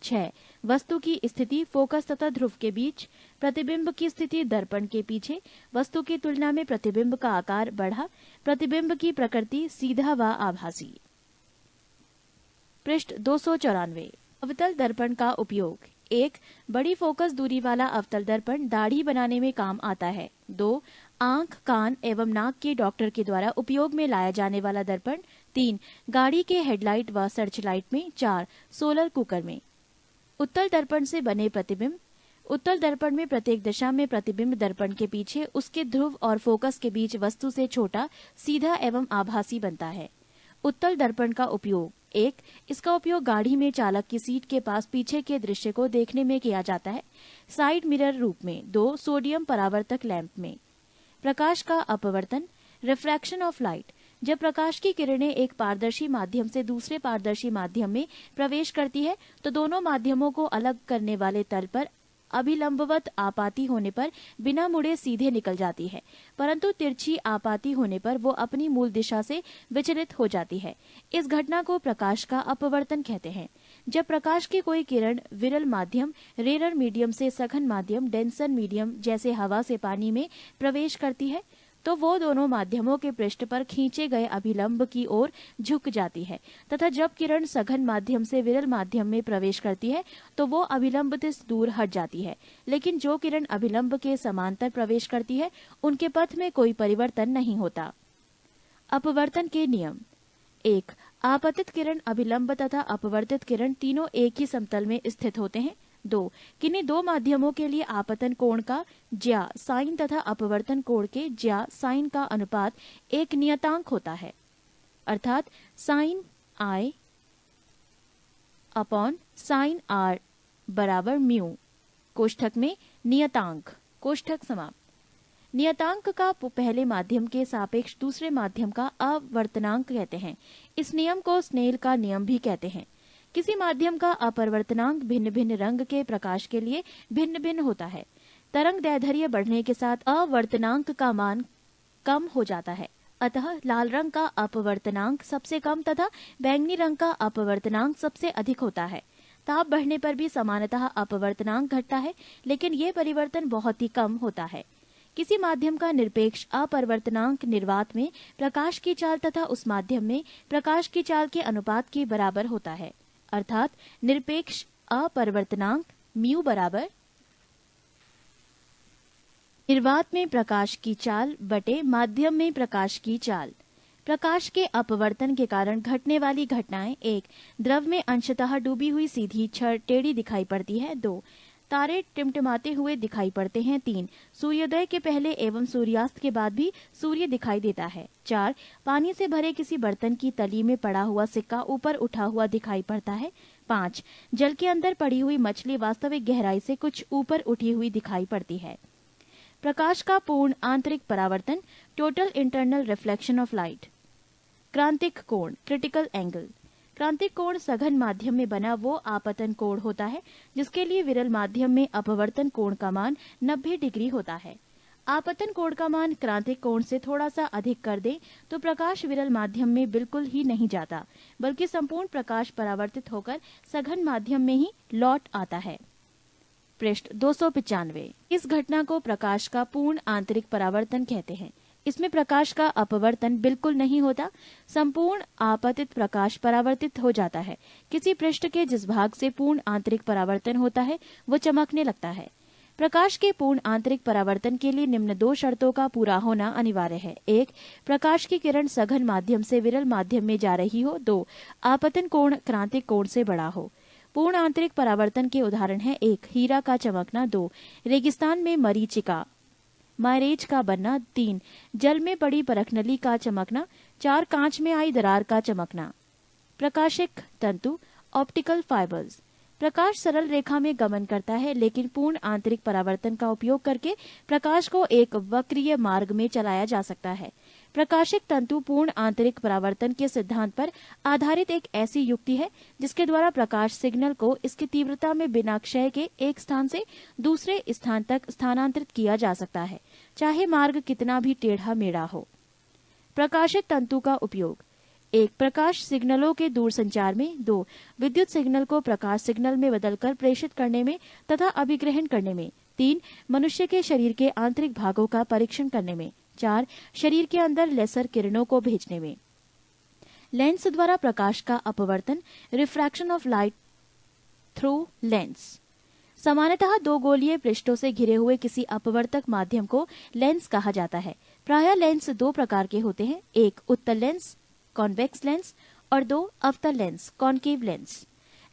6. वस्तु की स्थिति फोकस तथा ध्रुव के बीच, प्रतिबिंब की स्थिति दर्पण के पीछे, वस्तु की तुलना में प्रतिबिंब का आकार बढ़ा, प्रतिबिंब की प्रकृति सीधा व आभासी। पृष्ठ 294। अवतल दर्पण का उपयोग। 1. बड़ी फोकस दूरी वाला अवतल दर्पण दाढ़ी बनाने में काम आता है। 2. आंख, कान एवं नाक के डॉक्टर के द्वारा उपयोग में लाया जाने वाला दर्पण। 3. गाड़ी के हेडलाइट व सर्च लाइट में। 4. सोलर कुकर में। उत्तल दर्पण से बने प्रतिबिंब। उत्तल दर्पण में प्रत्येक दिशा में प्रतिबिंब दर्पण के पीछे उसके ध्रुव और फोकस के बीच वस्तु से छोटा, सीधा एवं आभासी बनता है। उत्तल दर्पण का उपयोग। 1. इसका उपयोग गाड़ी में चालक की सीट के पास पीछे के दृश्य को देखने में किया जाता है, साइड मिरर रूप में। 2. सोडियम परावर्तक लैंप में। प्रकाश का अपवर्तन। Refraction of light. जब प्रकाश की किरणें एक पारदर्शी माध्यम से दूसरे पारदर्शी माध्यम में प्रवेश करती है तो दोनों माध्यमों को अलग करने वाले तल पर अभिलंबवत आपाती होने पर बिना मुड़े सीधे निकल जाती है, परंतु तिरछी आपाती होने पर वो अपनी मूल दिशा से विचलित हो जाती है। इस घटना को प्रकाश का अपवर्तन कहते हैं। जब प्रकाश की कोई किरण विरल माध्यम, रेरर मीडियम से सघन माध्यम, डेंसर मीडियम जैसे हवा से पानी में प्रवेश करती है, तो वो दोनों माध्यमों के पृष्ठ पर खींचे गए अभिलंब की ओर झुक जाती है, तथा जब किरण सघन माध्यम से विरल माध्यम में प्रवेश करती है तो वो अभिलंब से दूर हट जाती है। लेकिन जो किरण अभिलंब के समांतर प्रवेश करती है उनके पथ में कोई परिवर्तन नहीं होता। अपवर्तन के नियम। 1. आपतित किरण, अभिलंब तथा अपवर्तित किरण तीनों एक ही समतल में स्थित होते हैं। 2. किन्हीं दो माध्यमों के लिए आपतन कोण का ज्या साइन तथा अपवर्तन कोण के ज्या साइन का अनुपात एक नियतांक होता है, अर्थात sine i upon sine r बराबर म्यू, कोष्ठक में नियतांक, कोष्ठक समाप्त। नियतांक का पहले माध्यम के सापेक्ष दूसरे माध्यम का अवर्तनांक कहते हैं। इस नियम को स्नेल का नियम भी कहते हैं। किसी माध्यम का अपवर्तनांक भिन्न भिन्न रंग के प्रकाश के लिए भिन्न भिन्न होता है। तरंग दैर्ध्य बढ़ने के साथ अवर्तनांक का मान कम हो जाता है, अतः लाल रंग का अपवर्तनांक सबसे कम तथा बैंगनी रंग का अपवर्तनांक सबसे अधिक होता है। ताप बढ़ने पर भी समानतः अपवर्तनांक घटता है, लेकिन ये परिवर्तन बहुत ही कम होता है। किसी माध्यम का निरपेक्ष अपवर्तनांक निर्वात में प्रकाश की चाल तथा उस माध्यम में प्रकाश की चाल के अनुपात के बराबर होता है, अर्थात निरपेक्ष अपवर्तनांक म्यू बराबर निर्वात में प्रकाश की चाल बटे माध्यम में प्रकाश की चाल। प्रकाश के अपवर्तन के कारण घटने वाली घटनाएं। 1. द्रव में अंशतः डूबी हुई सीधी छड़ टेढ़ी दिखाई पड़ती है। 2. तारे टिमटिमाते हुए दिखाई पड़ते हैं। 3. सूर्योदय के पहले एवं सूर्यास्त के बाद भी सूर्य दिखाई देता है। 4. पानी से भरे किसी बर्तन की तली में पड़ा हुआ सिक्का ऊपर उठा हुआ दिखाई पड़ता है। 5. जल के अंदर पड़ी हुई मछली वास्तविक गहराई से कुछ ऊपर उठी हुई दिखाई पड़ती है। प्रकाश का पूर्ण आंतरिक परावर्तन, total internal reflection of light. क्रांतिक कोण, क्रिटिकल एंगल। क्रांतिक कोण सघन माध्यम में बना वो आपतन कोण होता है जिसके लिए विरल माध्यम में अपवर्तन कोण का मान 90 डिग्री होता है। आपतन कोण का मान क्रांतिक कोण से थोड़ा सा अधिक कर दे तो प्रकाश विरल माध्यम में बिल्कुल ही नहीं जाता, बल्कि संपूर्ण प्रकाश परावर्तित होकर सघन माध्यम में ही लौट आता है। पृष्ठ 295। इस घटना को प्रकाश का पूर्ण आंतरिक परावर्तन कहते हैं। इसमें प्रकाश का अपवर्तन बिल्कुल नहीं होता, संपूर्ण आपतित प्रकाश परावर्तित हो जाता है। किसी पृष्ठ के जिस भाग से पूर्ण आंतरिक परावर्तन होता है वो चमकने लगता है। प्रकाश के पूर्ण आंतरिक परावर्तन के लिए निम्न 2 शर्तों का पूरा होना अनिवार्य है। 1. प्रकाश की किरण सघन माध्यम से विरल माध्यम में जा रही हो। 2. आपतन कोण क्रांतिक कोण से बड़ा हो। पूर्ण आंतरिक परावर्तन के उदाहरण है। 1. हीरा का चमकना। 2. रेगिस्तान में मरीचिका मायरेज का बनना। 3. जल में पड़ी परखनली का चमकना। 4. कांच में आई दरार का चमकना। प्रकाशिक तंतु, ऑप्टिकल फाइबर्स। प्रकाश सरल रेखा में गमन करता है, लेकिन पूर्ण आंतरिक परावर्तन का उपयोग करके प्रकाश को एक वक्रीय मार्ग में चलाया जा सकता है। प्रकाशिक तंतु पूर्ण आंतरिक परावर्तन के सिद्धांत पर आधारित एक ऐसी युक्ति है जिसके द्वारा प्रकाश सिग्नल को इसकी तीव्रता में बिना क्षय के एक स्थान से दूसरे स्थान तक स्थानांतरित किया जा सकता है, चाहे मार्ग कितना भी टेढ़ा मेढ़ा हो। प्रकाशिक तंतु का उपयोग। 1. प्रकाश सिग्नलों के दूरसंचार में। 2. विद्युत सिग्नल को प्रकाश सिग्नल में बदलकर प्रेषित करने में तथा अभिग्रहण करने में। 3. मनुष्य के शरीर के आंतरिक भागों का परीक्षण करने में। 4. शरीर के अंदर लेसर किरणों को भेजने में। लेंस द्वारा प्रकाश का अपवर्तन, refraction of light through lens. सामान्यतः 2 गोलीय पृष्ठों से घिरे हुए किसी अपवर्तक माध्यम को लेंस कहा जाता है। प्रायः लेंस 2 प्रकार के होते हैं। 1. उत्तल लेंस कॉन्वेक्स लेंस और 2. अवतल लेंस कॉनकेव लेंस।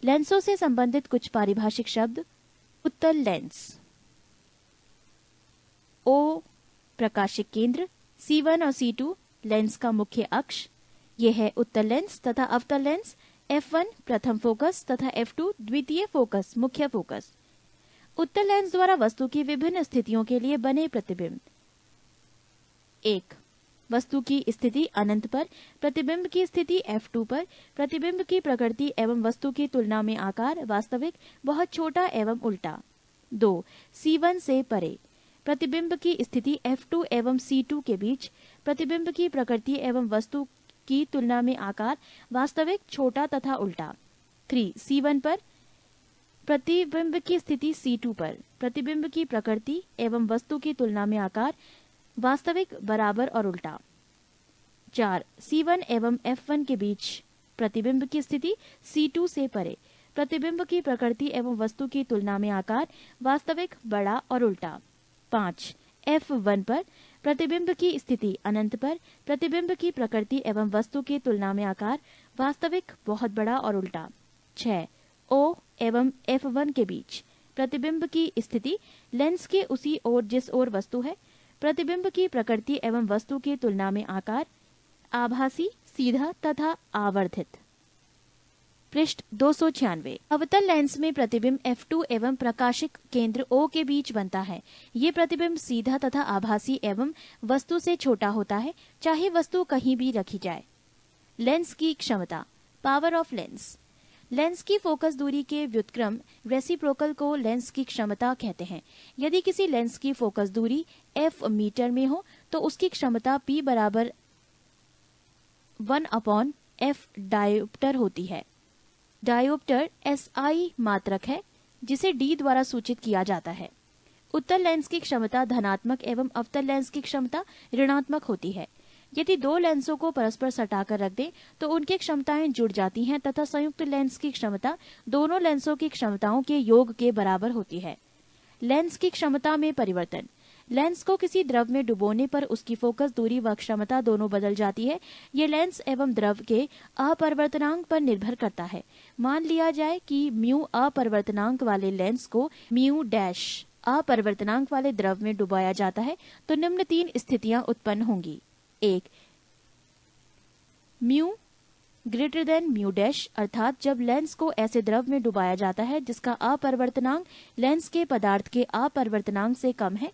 लेंसों से संबंधित कुछ पारिभाषिक शब्द। उत्तल लेंस O प्रकाशिक केंद्र, C1 और C2 लेंस का मुख्य अक्ष, यह है उत्तल लेंस। तथा अवतल लेंस F1 प्रथम फोकस तथा F2 द्वितीय फोकस, मुख्य फोकस। उत्तल लेंस द्वारा वस्तु की विभिन्न स्थितियों के लिए बने प्रतिबिंब। 1. वस्तु की स्थिति अनंत पर, प्रतिबिंब की स्थिति F2 पर, प्रतिबिंब की प्रकृति एवं वस्तु की तुलना में आकार वास्तविक, बहुत छोटा एवं उल्टा। 2. C1 से परे प्रतिबिंब की स्थिति F2 एवं C2 के बीच प्रतिबिंब की प्रकृति एवं वस्तु की तुलना में आकार वास्तविक छोटा तथा उल्टा। 3. C1 पर प्रतिबिंब की स्थिति C2 पर प्रतिबिंब की प्रकृति एवं वस्तु की तुलना में आकार वास्तविक बराबर और उल्टा। 4. C1 एवं F1 के बीच प्रतिबिंब की स्थिति C2 से परे प्रतिबिंब की प्रकृति एवं वस्तु की तुलना में आकार वास्तविक बड़ा और उल्टा। 5. F1 पर प्रतिबिंब की स्थिति अनंत पर प्रतिबिंब की प्रकृति एवं वस्तु की तुलना में आकार वास्तविक बहुत बड़ा और उल्टा। 6. O एवं F1 के बीच प्रतिबिंब की स्थिति लेंस के उसी ओर जिस ओर वस्तु है प्रतिबिंब की प्रकृति एवं वस्तु की तुलना में आकार आभासी, सीधा तथा आवर्धित। पृष्ठ 296। अवतल लेंस में प्रतिबिंब F2 एवं प्रकाशिक केंद्र O के बीच बनता है। ये प्रतिबिंब सीधा तथा आभासी एवं वस्तु से छोटा होता है, चाहे वस्तु कहीं भी रखी जाए। लेंस की क्षमता, पावर ऑफ लेंस। लेंस की फोकस दूरी के व्युत्क्रम रेसिप्रोकल को लेंस की क्षमता कहते हैं। यदि किसी लेंस की फोकस दूरी f मीटर में हो तो उसकी क्षमता P बराबर 1/f डायोप्टर होती है। डायोप्टर SI मात्रक है जिसे D द्वारा सूचित किया जाता है। उत्तल लेंस की क्षमता धनात्मक एवं अवतल लेंस की क्षमता ऋणात्मक होती है। यदि दो लेंसों को परस्पर सटाकर रख दें तो उनकी क्षमताएं जुड़ जाती हैं तथा संयुक्त लेंस की क्षमता दोनों लेंसों की क्षमताओं के योग के बराबर होती है। लेंस की क्षमता में परिवर्तन। लेंस को किसी द्रव में डुबोने पर उसकी फोकस दूरी व क्षमता दोनों बदल जाती है। ये लेंस एवं द्रव के अपरिवर्तनांक पर निर्भर करता है। मान लिया जाए कि म्यू अपरिवर्तनांक वाले लेंस को म्यू डैश अपरिवर्तनांक वाले द्रव में डुबाया जाता है तो निम्न 3 स्थितियां उत्पन्न होंगी। 1. Mu greater than mu dash, अर्थात जब लेंस को ऐसे द्रव में डुबाया जाता है जिसका अपरिवर्तनांक लेंस के पदार्थ के अपरिवर्तनांक से कम है।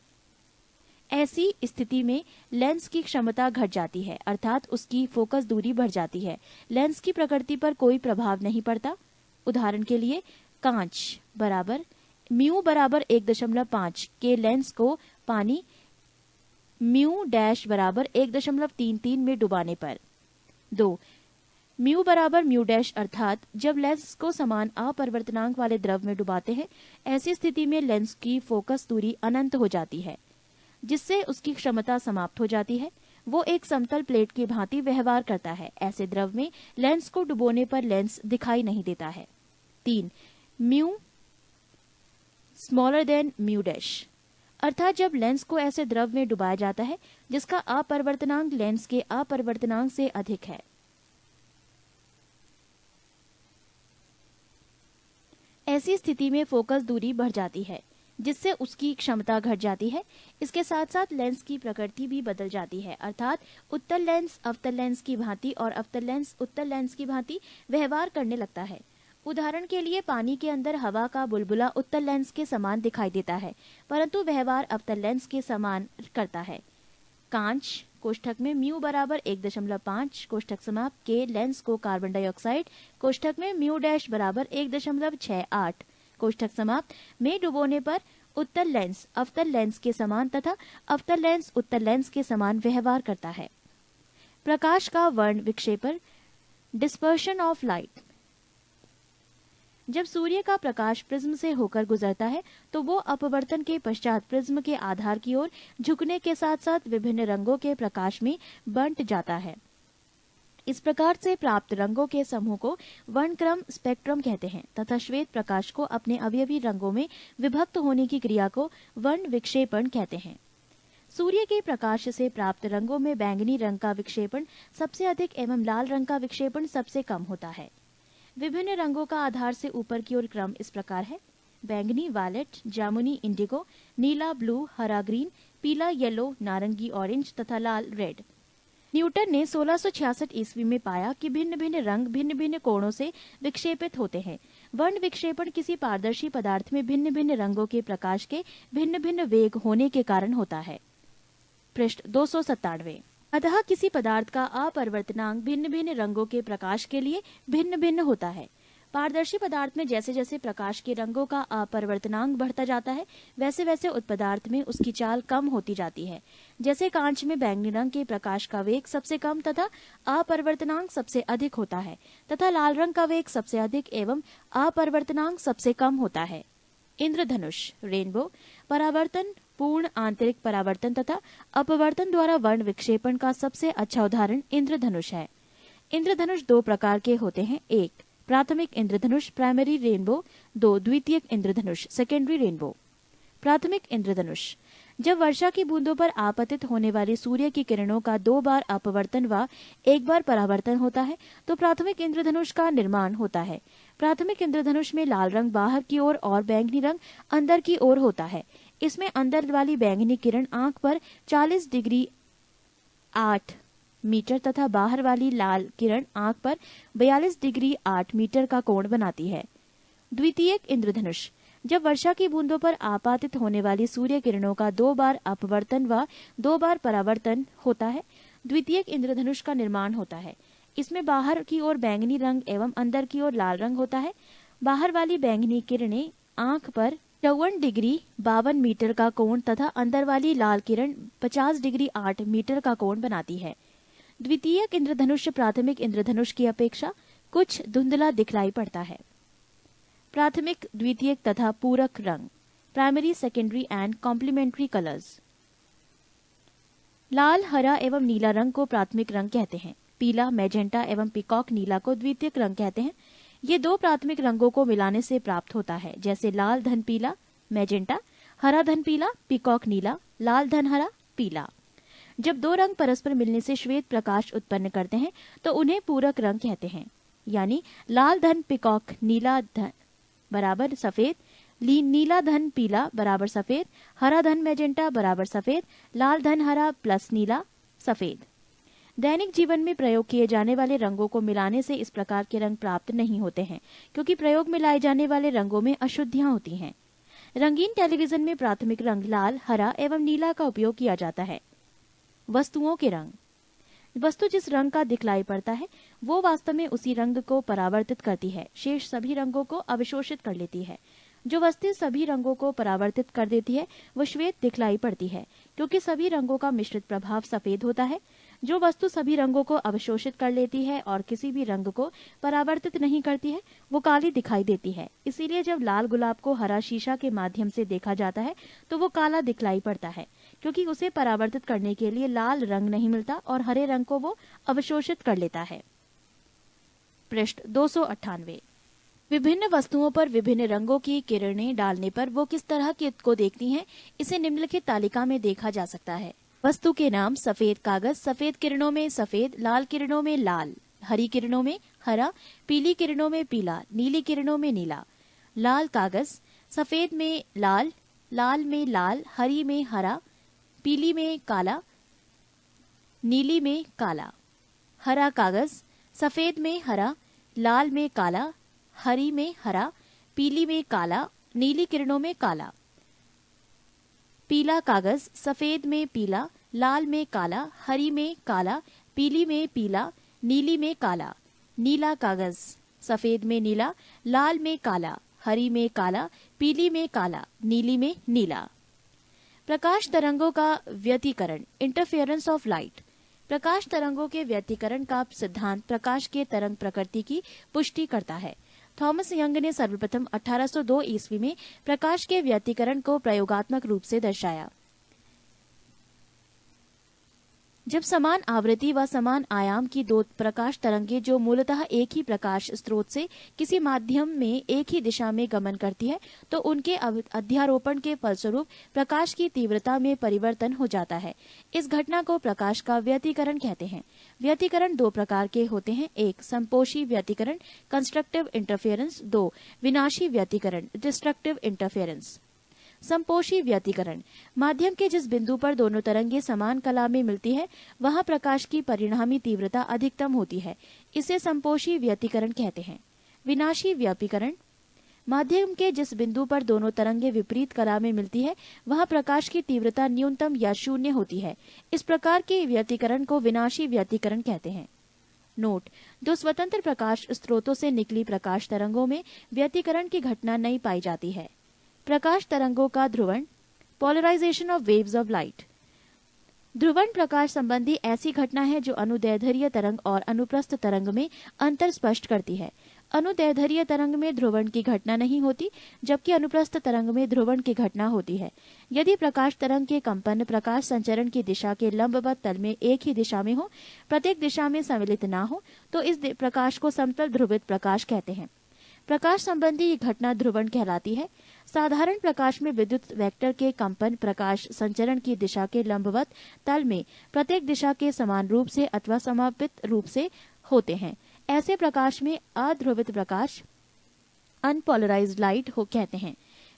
ऐसी स्थिति में लेंस की क्षमता घट जाती है, अर्थात उसकी फोकस दूरी बढ़ जाती है। लेंस की प्रकृति पर कोई प्रभाव नहीं पड़ता। उदाहरण के लिए कांच बराबर म्यू बराबर 1.5 के लेंस को पानी म्यू डैश बराबर 1.33 में डुबाने पर। 2. म्यू बराबर म्यू डैश, अर्थात जब लेंस को समान अपरिवर्तनांक वाले द्रव में डुबाते हैं, ऐसी स्थिति में लेंस की फोकस दूरी अनंत हो जाती है जिससे उसकी क्षमता समाप्त हो जाती है। वो एक समतल प्लेट की भांति व्यवहार करता है। ऐसे द्रव में लेंस को डुबोने पर लेंस दिखाई नहीं देता है। 3. Mu smaller than mu dash, अर्थात जब लेंस को ऐसे द्रव में डुबाया जाता है जिसका अपरिवर्तनांक लेंस के अपरिवर्तनांक से अधिक है। ऐसी स्थिति में फोकस दूरी बढ़ जाती है जिससे उसकी क्षमता घट जाती है। इसके साथ साथ लेंस की प्रकृति भी बदल जाती है, अर्थात उत्तल लेंस अवतल लेंस की भांति और अवतल लेंस उत्तल लेंस की भांति व्यवहार करने लगता है। उदाहरण के लिए पानी के अंदर हवा का बुलबुला उत्तल लेंस के समान दिखाई देता है परंतु व्यवहार अवतल लेंस के समान करता है। कांच कोष्ठक में म्यू बराबर 1.5 कोष्ठक समाप्त के लेंस को कार्बन डाइऑक्साइड कोष्ठक में म्यू डैश बराबर 1.68 कोष्ठक समाप्त में डुबोने पर उत्तल लेंस अवतल लेंस के समान तथा अवतल लेंस उत्तल लेंस के समान व्यवहार करता है। प्रकाश का वर्ण विक्षेपण, डिस्पर्शन ऑफ लाइट। जब सूर्य का प्रकाश प्रिज्म से होकर गुजरता है तो वो अपवर्तन के पश्चात प्रिज्म के आधार की ओर झुकने के साथ साथ विभिन्न रंगों के प्रकाश में बंट जाता है। इस प्रकार से प्राप्त रंगों के समूह को वर्णक्रम स्पेक्ट्रम कहते हैं तथा श्वेत प्रकाश को अपने अवयवी रंगों में विभक्त होने की क्रिया को वर्ण विक्षेपण कहते हैं। सूर्य के प्रकाश से प्राप्त रंगों में बैंगनी रंग का विक्षेपण सबसे अधिक एवं लाल रंग का विक्षेपण सबसे कम होता है। विभिन्न रंगों का आधार से ऊपर की ओर क्रम इस प्रकार है: बैंगनी वायलेट, जामुनी इंडिगो, नीला ब्लू, हरा ग्रीन, पीला येलो, नारंगी ऑरेंज तथा लाल रेड। न्यूटन ने 1666 ईस्वी में पाया कि भिन्न भिन्न रंग भिन्न भिन्न कोणों से विक्षेपित होते हैं। वर्ण विक्षेपण किसी पारदर्शी पदार्थ में भिन्न भिन्न रंगों के प्रकाश के भिन्न भिन्न वेग होने के कारण होता है। पृष्ठ 297। अतः किसी पदार्थ का अपरिवर्तनांक भिन्न भिन्न रंगों के प्रकाश के लिए भिन्न भिन्न होता है। पारदर्शी पदार्थ में जैसे जैसे प्रकाश के रंगों का अपवर्तनांक बढ़ता जाता है, वैसे वैसे उत्पदार्थ में उसकी चाल कम होती जाती है। जैसे कांच में बैंगनी रंग के प्रकाश का वेग सबसे कम तथा अपवर्तनांक सबसे अधिक होता है, तथा लाल रंग का वेग सबसे अधिक एवं अपवर्तनांक सबसे कम होता है। इंद्रधनुष, रेनबो, परावर्तन, पूर्ण आंतरिक परावर्तन तथा अपवर्तन द्वारा वर्ण विक्षेपण का सबसे अच्छा उदाहरण इंद्रधनुष है। इंद्रधनुष दो प्रकार के होते हैं, एक प्राथमिक इंद्रधनुष प्राइमरी रेनबो, दो द्वितीयक इंद्रधनुष सेकेंडरी रेनबो। प्राथमिक इंद्रधनुष, जब वर्षा की बूंदों पर आपतित होने वाली सूर्य की किरणों का 2 बार अपवर्तन व 1 बार परावर्तन होता है तो प्राथमिक इंद्रधनुष का निर्माण होता है। प्राथमिक इंद्रधनुष में लाल रंग बाहर की ओर और बैंगनी रंग अंदर की ओर होता है। इसमें अंदर वाली बैंगनी किरण आंख पर 40 डिग्री 8 मीटर तथा बाहर वाली लाल किरण आंख पर 42 डिग्री 8 मीटर का कोण बनाती है। द्वितीयक इंद्रधनुष, जब वर्षा की बूंदों पर आपातित होने वाली सूर्य किरणों का 2 बार अपवर्तन व 2 बार परावर्तन होता है, द्वितीयक इंद्रधनुष का निर्माण होता है। इसमें बाहर की ओर बैंगनी रंग एवं अंदर की ओर लाल रंग होता है। बाहर वाली बैंगनी किरणें आंख पर 54 डिग्री 52 मीटर का कोण तथा अंदर वाली लाल किरण 50 डिग्री 8 मीटर का कोण बनाती है। द्वितीयक इंद्रधनुष प्राथमिक इंद्रधनुष की अपेक्षा कुछ धुंधला दिखलाई पड़ता है। प्राथमिक, द्वितीयक तथा पूरक रंग, primary, secondary and complementary colours. लाल, हरा एवं नीला रंग को प्राथमिक रंग कहते हैं। पीला, मैजेंटा एवं पीकॉक नीला को द्वितीयक रंग कहते हैं। ये दो प्राथमिक रंगों को मिलाने से प्राप्त होता है, जैसे लाल धन पीला मैजेंटा, हरा धन पीला पीकॉक नीला, लाल धन हरा पीला। जब दो रंग परस्पर मिलने से श्वेत प्रकाश उत्पन्न करते हैं तो उन्हें पूरक रंग कहते हैं। यानी लाल धन पीकॉक नीला धन बराबर सफेद, नीला धन पीला बराबर सफेद, हरा धन मैजेंटा बराबर सफेद, लाल धन हरा प्लस नीला सफेद। दैनिक जीवन में प्रयोग किए जाने वाले रंगों को मिलाने से इस प्रकार के रंग प्राप्त नहीं होते हैं, क्योंकि प्रयोग में लाए जाने वाले रंगों में अशुद्धियां होती हैं। रंगीन टेलीविजन में प्राथमिक रंग लाल, हरा एवं नीला का उपयोग किया जाता है। वस्तुओं के रंग, वस्तु जिस रंग का दिखलाई पड़ता है वो वास्तव में उसी रंग को परावर्तित करती है, शेष सभी रंगों को अवशोषित कर लेती है। जो वस्तु सभी रंगों को परावर्तित कर देती है वो श्वेत दिखलाई पड़ती है, क्योंकि सभी रंगों का मिश्रित प्रभाव सफेद होता है। जो वस्तु सभी रंगों को अवशोषित कर लेती है और किसी भी रंग को परावर्तित नहीं करती है वो काली दिखाई देती है। इसीलिए जब लाल गुलाब को हरा शीशा के माध्यम से देखा जाता है तो वो काला दिखलाई पड़ता है, क्योंकि उसे परावर्तित करने के लिए लाल रंग नहीं मिलता और हरे रंग को वो अवशोषित कर लेता है। पृष्ठ 298। विभिन्न वस्तुओं पर विभिन्न रंगों की किरणें डालने पर वो किस तरह को देखती हैं, इसे निम्नलिखित तालिका में देखा जा सकता है। वस्तु के नाम: सफेद कागज, सफेद किरणों में सफेद, लाल किरणों में लाल, हरी किरणों में हरा, पीली किरणों में पीला, नीली किरणों में नीला। लाल कागज, सफेद में लाल, लाल में लाल, हरी में हरा, पीली में काला, नीली में काला। हरा कागज, सफेद में हरा, लाल में काला, हरी में हरा, पीली में काला, नीली किरणों में काला। पीला कागज, सफेद में पीला, लाल में काला, हरी में काला, पीली में पीला, नीली में काला। नीला कागज, सफेद में नीला, लाल में काला, हरी में काला, पीली में काला, नीली में नीला। प्रकाश तरंगों का व्यतिकरण, इंटरफेरेंस ऑफ लाइट। प्रकाश तरंगों के व्यतिकरण का सिद्धांत प्रकाश के तरंग प्रकृति की पुष्टि करता है। थॉमस यंग ने सर्वप्रथम 1802 ईस्वी में प्रकाश के व्यतिकरण को प्रयोगात्मक रूप से दर्शाया। जब समान आवृत्ति व समान आयाम की दो प्रकाश तरंगे जो मूलतः एक ही प्रकाश स्रोत से किसी माध्यम में एक ही दिशा में गमन करती है तो उनके अध्यारोपण के फलस्वरूप प्रकाश की तीव्रता में परिवर्तन हो जाता है। इस घटना को प्रकाश का व्यतिकरण कहते हैं। व्यतिकरण दो प्रकार के होते हैं, एक संपोषी व्यतिकरण कंस्ट्रक्टिव इंटरफेरेंस, दो विनाशी व्यतिकरण डिस्ट्रक्टिव इंटरफेरेंस। संपोषी व्यतिकरण, माध्यम के जिस बिंदु पर दोनों तरंगे समान कला में मिलती है वहां प्रकाश की परिणामी तीव्रता अधिकतम होती है, इसे संपोषी व्यतिकरण कहते हैं। विनाशी व्यतिकरण, माध्यम के जिस बिंदु पर दोनों तरंगे विपरीत कला में मिलती है वहां प्रकाश की तीव्रता न्यूनतम या शून्य होती है। इस प्रकार के व्यतिकरण को विनाशी व्यतिकरण कहते हैं। नोट: दो स्वतंत्र प्रकाश स्रोतों से निकली प्रकाश तरंगों में व्यतिकरण की घटना नहीं पाई जाती है। प्रकाश तरंगों का ध्रुवण: polarisation of waves of light. ध्रुवण प्रकाश संबंधी ऐसी घटना है जो अनुदैर्ध्य तरंग और अनुप्रस्थ तरंग में अंतर स्पष्ट करती है। अनुदैर्ध्य तरंग में ध्रुवण की घटना नहीं होती, जबकि अनुप्रस्थ तरंग में ध्रुवण की घटना होती है। यदि प्रकाश तरंग के कंपन प्रकाश संचरण की दिशा के लंबवत तल में एक ही दिशा में हो, प्रत्येक दिशा में सम्मिलित ना हो, तो इस प्रकाश को समतल ध्रुवित प्रकाश कहते हैं। प्रकाश संबंधी ये घटना ध्रुवण कहलाती है। साधारण प्रकाश में विद्युत वेक्टर के कंपन प्रकाश संचरण की दिशा के लंबवत तल में प्रत्येक दिशा के समान रूप से अथवा समापित रूप से होते हैं। ऐसे प्रकाश में अध्रुवित प्रकाश अनपोलराइज्ड लाइट हो कहते हैं।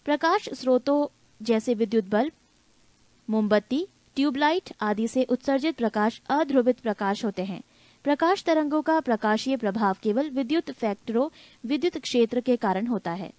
प्रकाश स्रोतों जैसे विद्युत बल्ब, मोमबत्ती, ट्यूबलाइट आदि से उत्सर्जित प्रकाश अध्रुवित प्रकाश होते हैं। प्रकाश तरंगों का प्रकाशीय प्रभाव केवल विद्युत वेक्टरों विद्युत क्षेत्र के कारण होता है।